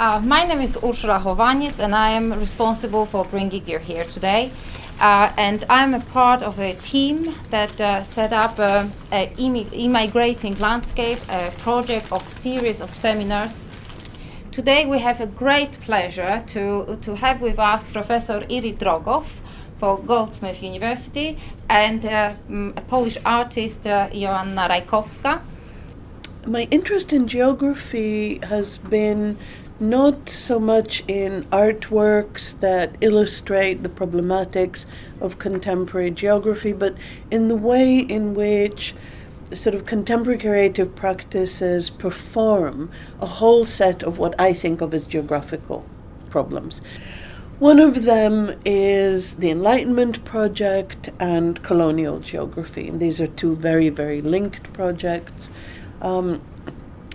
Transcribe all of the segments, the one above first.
My name is Urszula Chowaniec, and I am responsible for bringing you here today. And I'm a part of the team that set up a eMigrating landscape, a project of series of seminars. Today we have a great pleasure to have with us Professor Irit Rogoss for Goldsmith University and a Polish artist, Joanna Rajkowska. My interest in geography has been not so much in artworks that illustrate the problematics of contemporary geography, but in the way in which sort of contemporary creative practices perform a whole set of what I think of as geographical problems. One of them is the Enlightenment project and Colonial geography. And these are two very, very linked projects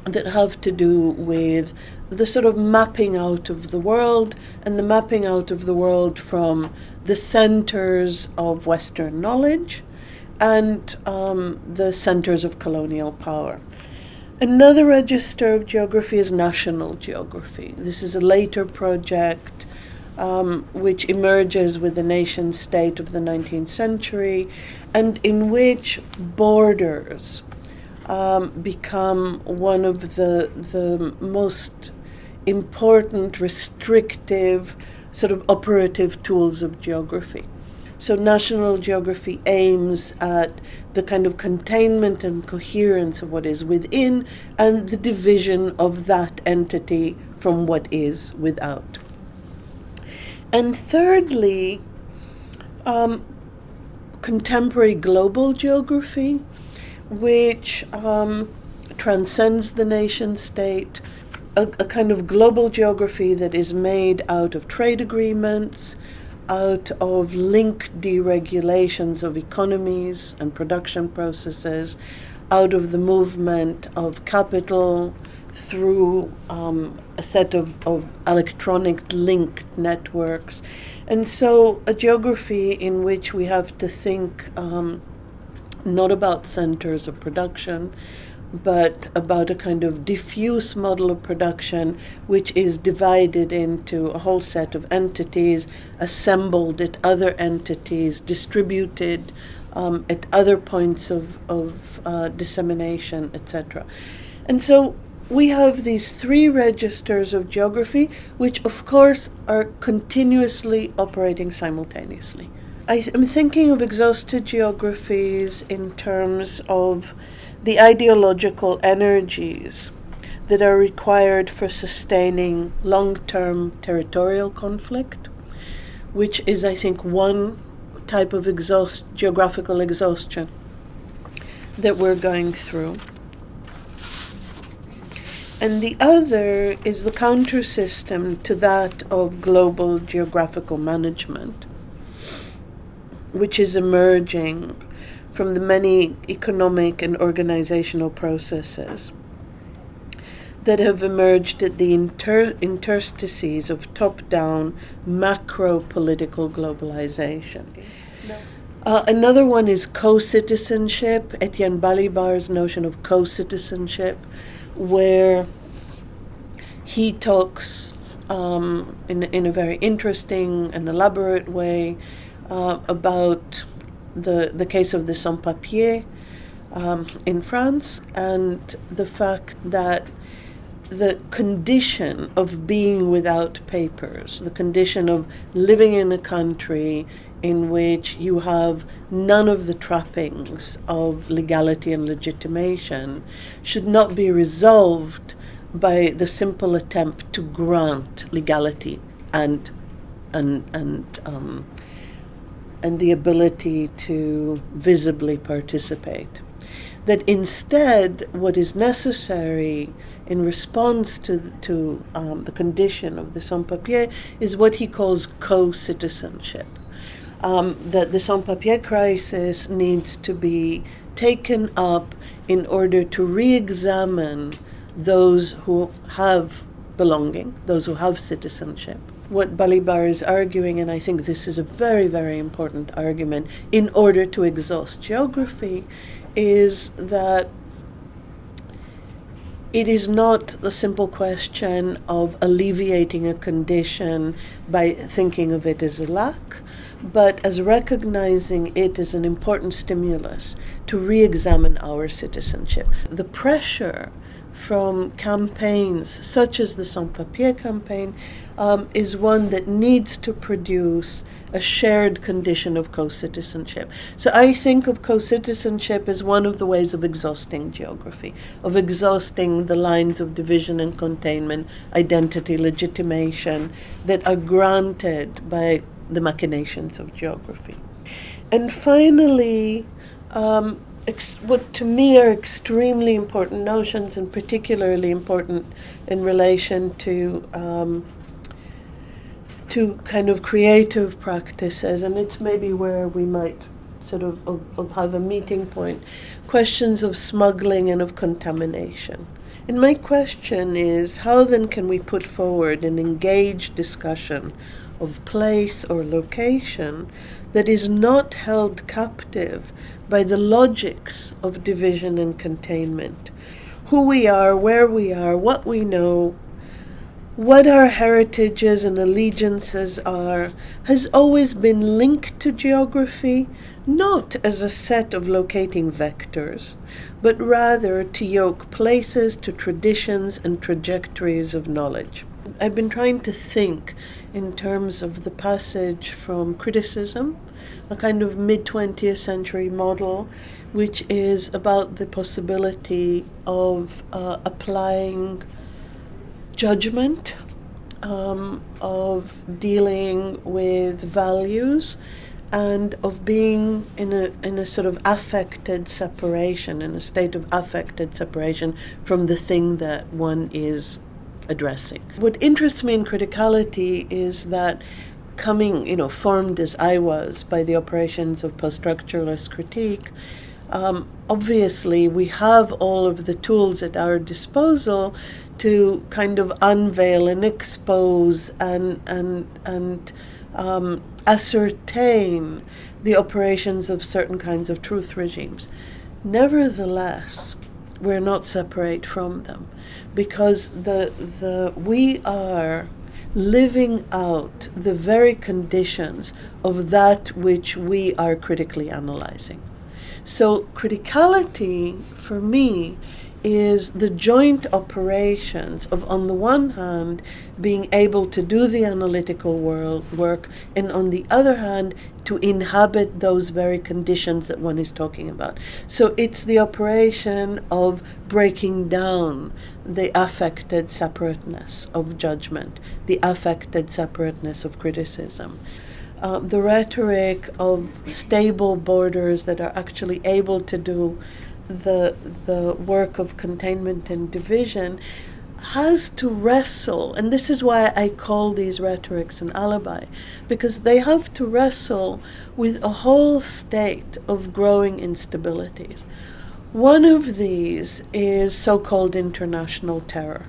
that have to do with the sort of mapping out of the world, and the mapping out of the world from the centers of Western knowledge and the centers of colonial power. Another register of geography is national geography. This is a later project which emerges with the nation state of the 19th century, and in which borders become one of the most important, restrictive, sort of operative tools of geography. So national geography aims at the kind of containment and coherence of what is within and the division of that entity from what is without. And thirdly, contemporary global geography, which transcends the nation state, a kind of global geography that is made out of trade agreements, out of linked deregulations of economies and production processes, out of the movement of capital through a set of electronic linked networks. And so a geography in which we have to think not about centers of production, but about a kind of diffuse model of production which is divided into a whole set of entities, assembled at other entities, distributed at other points of dissemination, etc. And so we have these three registers of geography, which of course are continuously operating simultaneously. I'm thinking of exhausted geographies in terms of the ideological energies that are required for sustaining long-term territorial conflict, which is, I think, one type of geographical exhaustion that we're going through. And the other is the counter-system to that of global geographical management, which is emerging from the many economic and organizational processes that have emerged at the interstices of top-down macro-political globalization. Another one is co-citizenship, Etienne Balibar's notion of co-citizenship, where he talks in a very interesting and elaborate way about the case of the sans-papiers in France, and the fact that the condition of being without papers, the condition of living in a country in which you have none of the trappings of legality and legitimation, should not be resolved by the simple attempt to grant legality and the ability to visibly participate. That instead, what is necessary in response to the condition of the sans-papiers is what he calls co-citizenship. That the sans-papiers crisis needs to be taken up in order to re-examine those who have belonging, those who have citizenship. What Balibar is arguing, and I think this is a very, very important argument in order to exhaust geography, is that it is not the simple question of alleviating a condition by thinking of it as a lack, but as recognizing it as an important stimulus to re-examine our citizenship. The pressure from campaigns such as the Sans-Papiers campaign is one that needs to produce a shared condition of co-citizenship. So I think of co-citizenship as one of the ways of exhausting geography, of exhausting the lines of division and containment, identity, legitimation that are granted by the machinations of geography. And finally, what to me are extremely important notions, and particularly important in relation to kind of creative practices, and it's maybe where we might sort of have a meeting point, questions of smuggling and of contamination. And my question is, how then can we put forward an engaged discussion of place or location that is not held captive by the logics of division and containment? Who we are, where we are, what we know, what our heritages and allegiances are, has always been linked to geography, not as a set of locating vectors, but rather to yoke places to traditions and trajectories of knowledge. I've been trying to think in terms of the passage from criticism, a kind of mid-20th century model, which is about the possibility of applying judgment, of dealing with values, and of being in a sort of affected separation, in a state of affected separation from the thing that one is addressing. What interests me in criticality is that coming, formed as I was by the operations of post-structuralist critique, obviously we have all of the tools at our disposal to kind of unveil and expose and ascertain the operations of certain kinds of truth regimes. Nevertheless, we're not separate from them, because we are living out the very conditions of that which we are critically analyzing. So criticality, for me, is the joint operations of, on the one hand, being able to do the analytical work, and on the other hand, to inhabit those very conditions that one is talking about. So it's the operation of breaking down the affected separateness of judgment, the affected separateness of criticism. The rhetoric of stable borders that are actually able to do the work of containment and division has to wrestle, and this is why I call these rhetorics an alibi, because they have to wrestle with a whole state of growing instabilities. One of these is so-called international terror.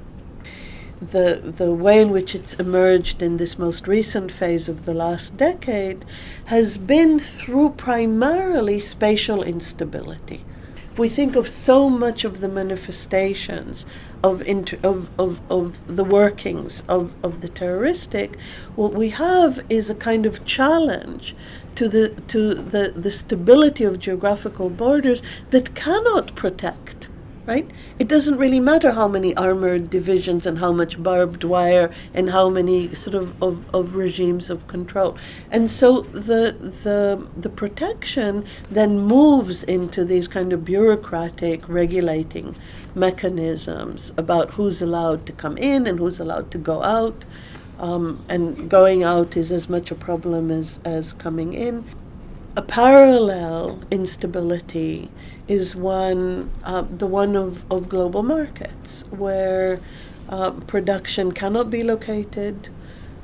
The way in which it's emerged in this most recent phase of the last decade has been through primarily spatial instability. If we think of so much of the manifestations of the workings of the terroristic, what we have is a kind of challenge to the stability of geographical borders that cannot protect. Right? It doesn't really matter how many armored divisions and how much barbed wire and how many sort of regimes of control. And so the protection then moves into these kind of bureaucratic regulating mechanisms about who's allowed to come in and who's allowed to go out. And going out is as much a problem as coming in. A parallel instability is the one of global markets, where production cannot be located.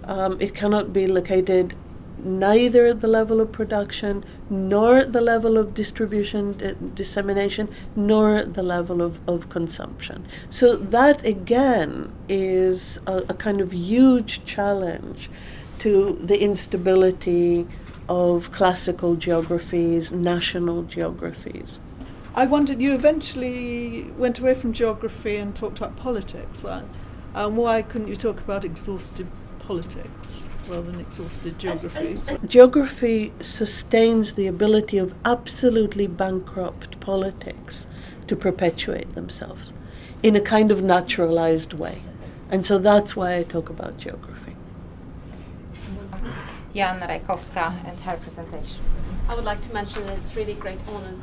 It cannot be located neither at the level of production, nor at the level of distribution, dissemination, nor at the level of consumption. So that, again, is a kind of huge challenge to the instability of classical geographies, national geographies. I wondered, you eventually went away from geography and talked about politics. Why couldn't you talk about exhaustive politics rather than exhaustive geographies? Geography sustains the ability of absolutely bankrupt politics to perpetuate themselves in a kind of naturalized way. And so that's why I talk about geography. Joanna Rajkowska and her presentation. I would like to mention that it's really great honor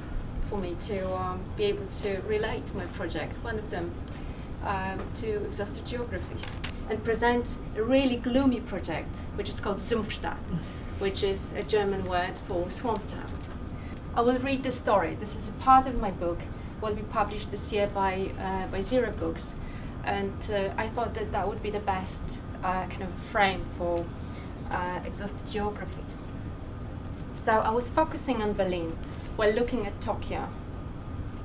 for me to be able to relate my project, one of them, to exhaustive geographies, and present a really gloomy project, which is called Sumpfstadt, which is a German word for swamp town. I will read the story. This is a part of my book, will be published this year by Zero Books, and I thought that that would be the best kind of frame for exhaustive geographies. So I was focusing on Berlin while looking at Tokyo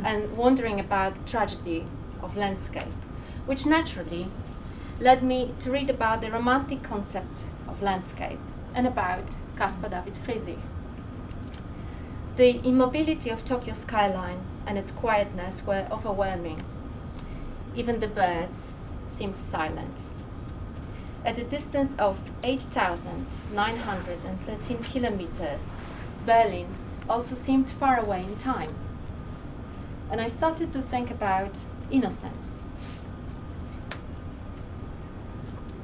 and wondering about the tragedy of landscape, which naturally led me to read about the romantic concepts of landscape and about Caspar David Friedrich. The immobility of Tokyo's skyline and its quietness were overwhelming. Even the birds seemed silent. At a distance of 8,913 kilometers, Berlin also seemed far away in time. And I started to think about innocence.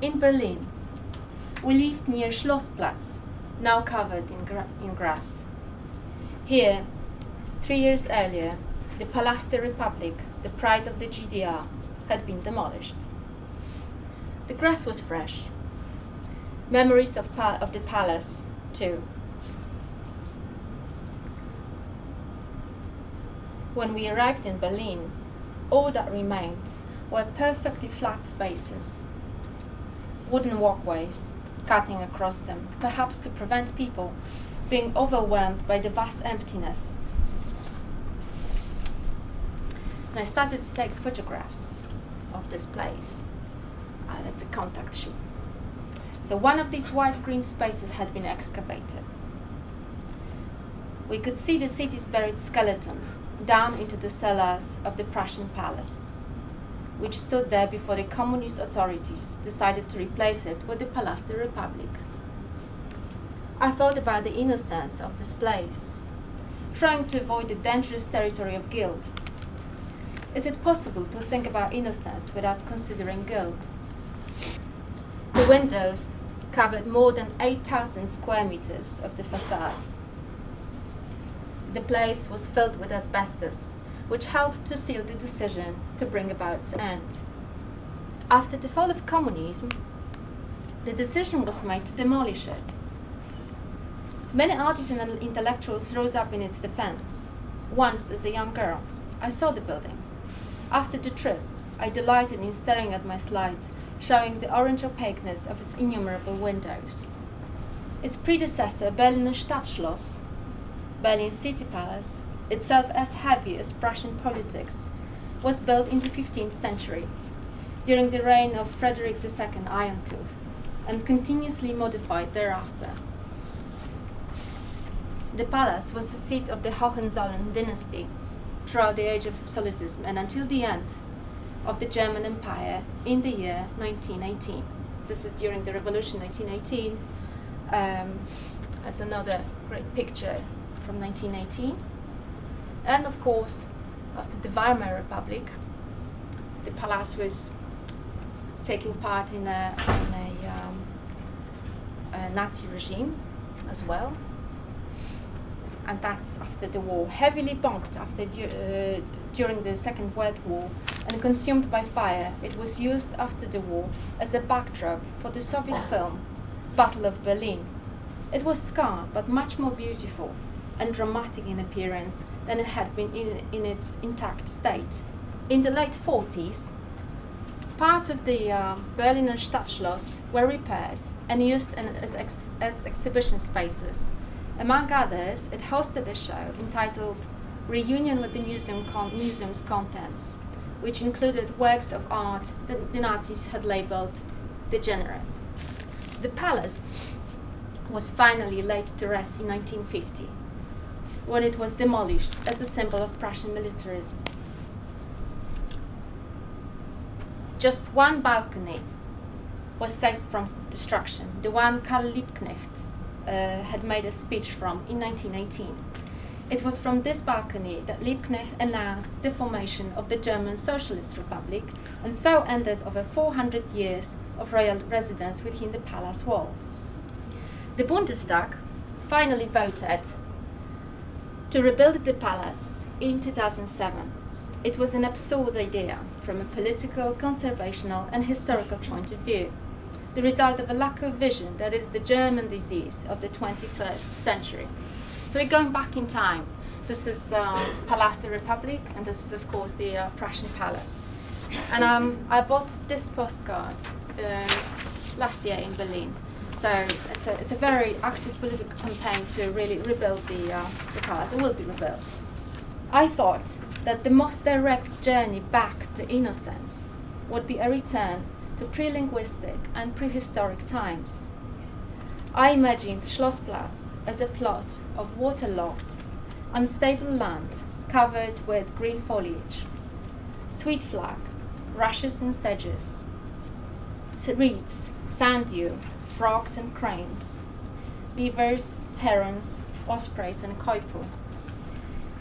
In Berlin, we lived near Schlossplatz, now covered in grass. Here, 3 years earlier, the Palast der Republik, the pride of the GDR, had been demolished. The grass was fresh. Memories of the palace, too. When we arrived in Berlin, all that remained were perfectly flat spaces, wooden walkways cutting across them, perhaps to prevent people being overwhelmed by the vast emptiness. And I started to take photographs of this place. That's a contact sheet. So one of these wide green spaces had been excavated. We could see the city's buried skeleton down into the cellars of the Prussian palace, which stood there before the communist authorities decided to replace it with the Palast der Republik. I thought about the innocence of this place, trying to avoid the dangerous territory of guilt. Is it possible to think about innocence without considering guilt? The windows covered more than 8,000 square meters of the facade. The place was filled with asbestos, which helped to seal the decision to bring about its end. After the fall of communism, the decision was made to demolish it. Many artists and intellectuals rose up in its defense. Once, as a young girl, I saw the building. After the trip, I delighted in staring at my slides, showing the orange opaqueness of its innumerable windows. Its predecessor, Berliner Stadtschloss, Berlin City Palace, itself as heavy as Prussian politics, was built in the 15th century, during the reign of Frederick II Irontooth, and continuously modified thereafter. The palace was the seat of the Hohenzollern dynasty throughout the age of absolutism and until the end of the German Empire in the year 1918. This is during the Revolution 1918. That's another great picture from 1918. And of course, after the Weimar Republic, the palace was taking part in a Nazi regime as well. And that's after the war, heavily bombed during the Second World War and consumed by fire. It was used after the war as a backdrop for the Soviet film Battle of Berlin. It was scarred, but much more beautiful and dramatic in appearance than it had been in its intact state. In the late 40s, parts of the Berliner Stadtschloss were repaired and used as exhibition spaces. Among others, it hosted a show entitled Reunion with the Museum's Contents, which included works of art that the Nazis had labeled degenerate. The palace was finally laid to rest in 1950. when it was demolished as a symbol of Prussian militarism. Just one balcony was saved from destruction, the one Karl Liebknecht had made a speech from in 1918. It was from this balcony that Liebknecht announced the formation of the German Socialist Republic, and so ended over 400 years of royal residence within the palace walls. The Bundestag finally voted to rebuild the palace in 2007. It was an absurd idea from a political, conservational, and historical point of view, the result of a lack of vision that is the German disease of the 21st century. So we're going back in time. This is Palast der Republik, and this is, of course, the Prussian palace. And I bought this postcard last year in Berlin. So it's a very active political campaign to really rebuild the palace. It will be rebuilt. I thought that the most direct journey back to innocence would be a return to pre-linguistic and prehistoric times. I imagined Schlossplatz as a plot of waterlogged, unstable land covered with green foliage, sweet flag, rushes and sedges, reeds, sand dune, frogs and cranes, beavers, herons, ospreys and koipu,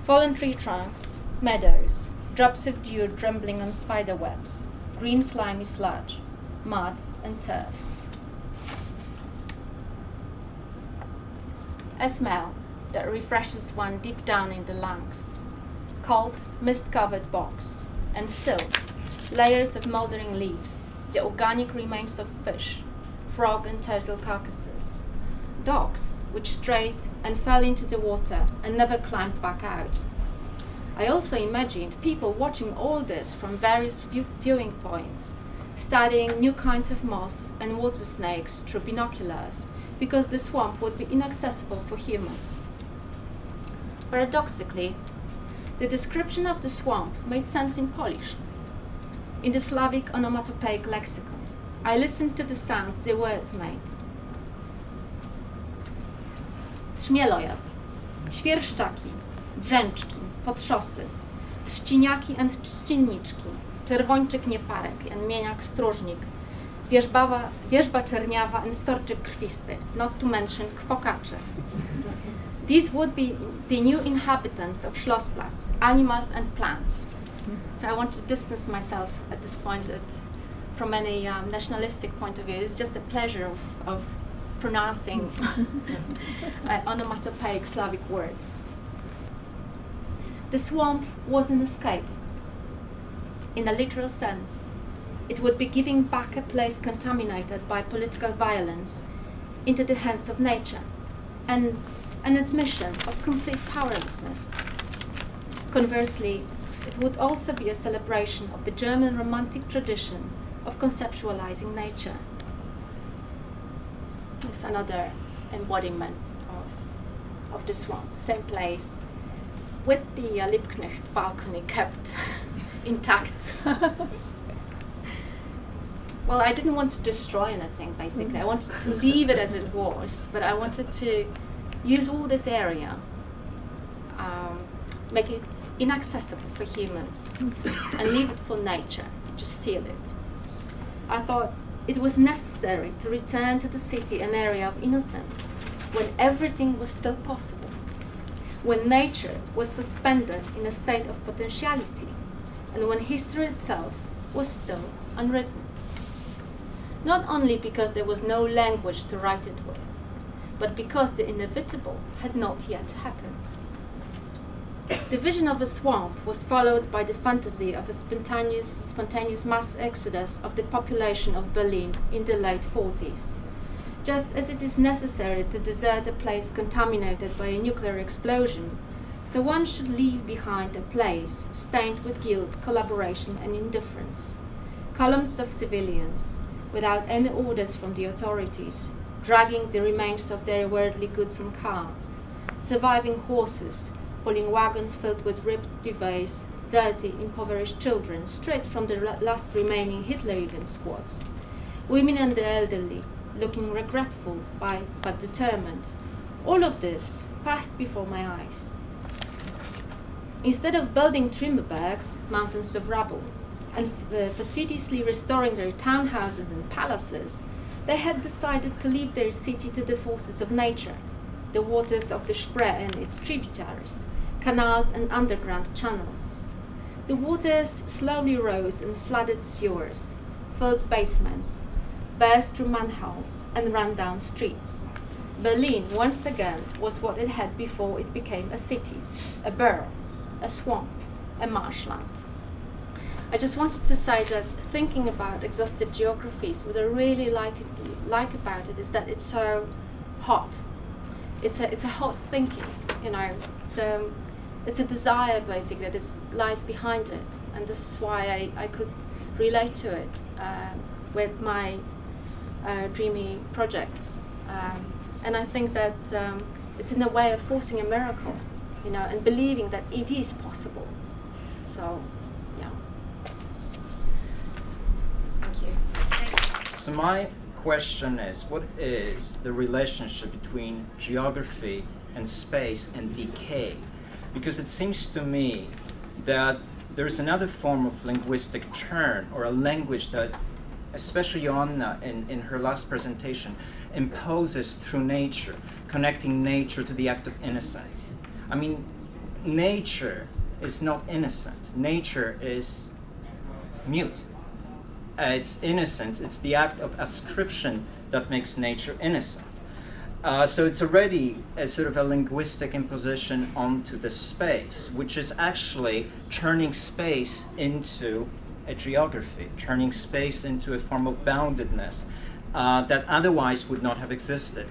fallen tree trunks, meadows, drops of dew trembling on spider webs, green slimy sludge, mud and turf. A smell that refreshes one deep down in the lungs, cold, mist-covered bogs, and silt, layers of mouldering leaves, the organic remains of fish, frog and turtle carcasses, dogs which strayed and fell into the water and never climbed back out. I also imagined people watching all this from various viewing points, studying new kinds of moss and water snakes through binoculars, because the swamp would be inaccessible for humans. Paradoxically, the description of the swamp made sense in Polish. In the Slavic onomatopoeic lexicon, I listened to the sounds the words made. Trzmielojad, świerszczaki, brzęczki, potrzosy, trzciniaki and trzcinniczki, czerwończyk nieparek and mieniak stróżnik, wierzba czerniawa and storczyk krwisty, not to mention kwokacze. These would be the new inhabitants of Schlossplatz, animals and plants. So I want to distance myself at this point from any nationalistic point of view. It's just a pleasure of pronouncing onomatopoeic Slavic words. The swamp was an escape. In a literal sense, it would be giving back a place contaminated by political violence into the hands of nature, and an admission of complete powerlessness. Conversely, it would also be a celebration of the German romantic tradition of conceptualizing nature. It's another embodiment of the swamp, same place, with the Liebknecht balcony kept intact. Well, I didn't want to destroy anything, basically. I wanted to leave it as it was, but I wanted to use all this area, make it inaccessible for humans, and leave it for nature, just seal it. I thought it was necessary to return to the city an area of innocence, when everything was still possible, when nature was suspended in a state of potentiality, and when history itself was still unwritten. Not only because there was no language to write it with, but because the inevitable had not yet happened. The vision of a swamp was followed by the fantasy of a spontaneous mass exodus of the population of Berlin in the late 40s. Just as it is necessary to desert a place contaminated by a nuclear explosion, so one should leave behind a place stained with guilt, collaboration, and indifference. Columns of civilians, without any orders from the authorities, dragging the remains of their worldly goods in carts, surviving horses, pulling wagons filled with ripped duvets, dirty, impoverished children, straight from the last remaining Hitlerjugend squads, women and the elderly, looking regretful but determined. All of this passed before my eyes. Instead of building timberbergs, mountains of rubble, and fastidiously restoring their townhouses and palaces, they had decided to leave their city to the forces of nature, the waters of the Spree and its tributaries, canals and underground channels. The waters slowly rose and flooded sewers, filled basements, burst through manholes, and ran down streets. Berlin, once again, was what it had before it became a city, a borough, a swamp, a marshland. I just wanted to say that thinking about exhausted geographies, what I really like about it is that it's so hot. It's a hot thinking, you know. It's a desire basically that lies behind it, and this is why I could relate to it with my dreamy projects. And I think that it's in a way of forcing a miracle, you know, and believing that it is possible. So, yeah. Thank you. So my question is, what is the relationship between geography and space and decay? Because it seems to me that there's another form of linguistic turn, or a language that, especially Joanna in her last presentation, imposes through nature, connecting nature to the act of innocence. I mean, nature is not innocent. Nature is mute. It's innocence. It's the act of ascription that makes nature innocent. So it's already a sort of a linguistic imposition onto the space, which is actually turning space into a geography, turning space into a form of boundedness that otherwise would not have existed.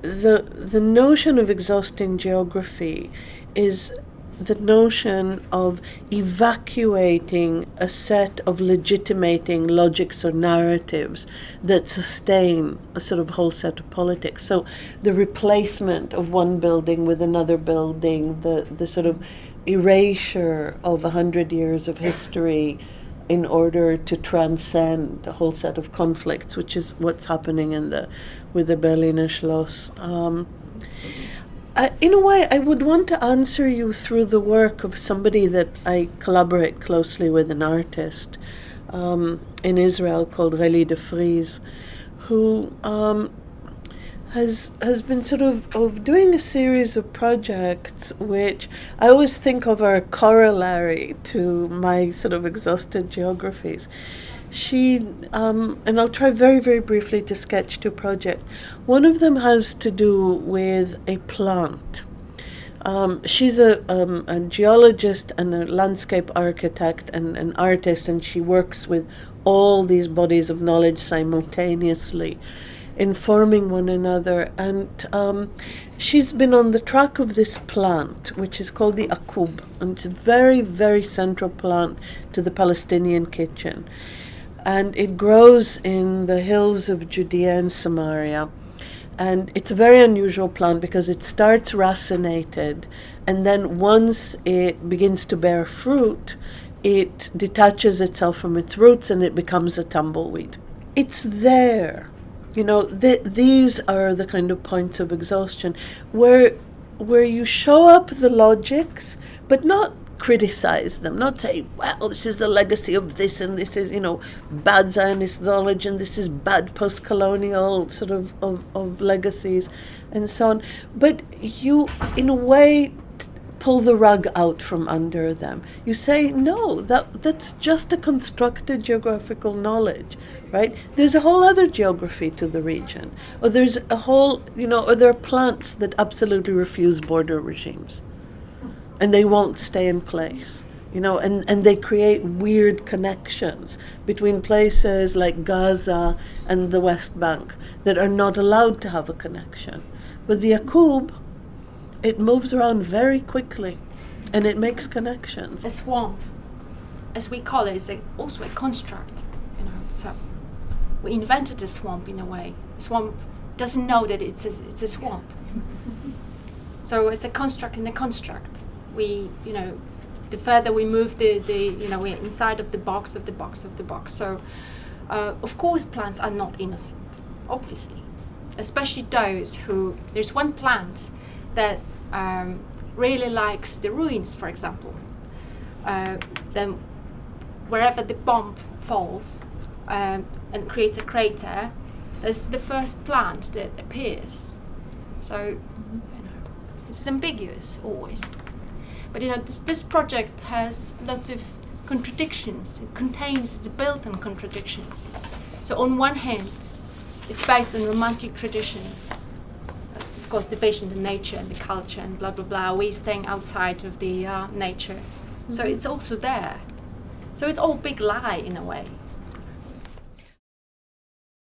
The notion of exhausting geography is the notion of evacuating a set of legitimating logics or narratives that sustain a sort of whole set of politics. So the replacement of one building with another building, the sort of erasure of 100 years of history in order to transcend a whole set of conflicts, which is what's happening with the Berliner Schloss. In a way, I would want to answer you through the work of somebody that I collaborate closely with, an artist in Israel called Reli de Vries, who has been sort of doing a series of projects which I always think of are a corollary to my sort of exhausted geographies. She, and I'll try very, very briefly to sketch two projects. One of them has to do with a plant. She's a geologist and a landscape architect and an artist, and she works with all these bodies of knowledge simultaneously, informing one another. And she's been on the track of this plant, which is called the akub, and it's a very, very central plant to the Palestinian kitchen. And it grows in the hills of Judea and Samaria. And it's a very unusual plant because it starts racinated, and then once it begins to bear fruit, it detaches itself from its roots and it becomes a tumbleweed. It's there. You know, these are the kind of points of exhaustion where you show up the logics, but not criticize them, not say, well, this is the legacy of this, and this is, you know, bad Zionist knowledge, and this is bad post-colonial sort of legacies, and so on. But you, in a way, pull the rug out from under them. You say, no, that's just a constructed geographical knowledge, right? There's a whole other geography to the region. Or there's a whole, you know, or there are plants that absolutely refuse border regimes. And they won't stay in place, you know, and they create weird connections between places like Gaza and the West Bank that are not allowed to have a connection. But the akub, it moves around very quickly, and it makes connections. A swamp, as we call it, is also a construct. You know, so we invented a swamp in a way. A swamp doesn't know that it's a swamp. So it's a construct in a construct. We, you know, the further we move, you know, we're inside of the box of the box of the box. So, of course, plants are not innocent, obviously, especially those who. There's one plant that really likes the ruins, for example. then wherever the bomb falls and creates a crater, this is the first plant that appears. So, you know, it's ambiguous always. But you know, this project has lots of contradictions. It's built on contradictions. So on one hand, it's based on romantic tradition. Of course, division, the nature and the culture and blah, blah, blah. We're staying outside of the nature. So it's also there. So it's all big lie in a way.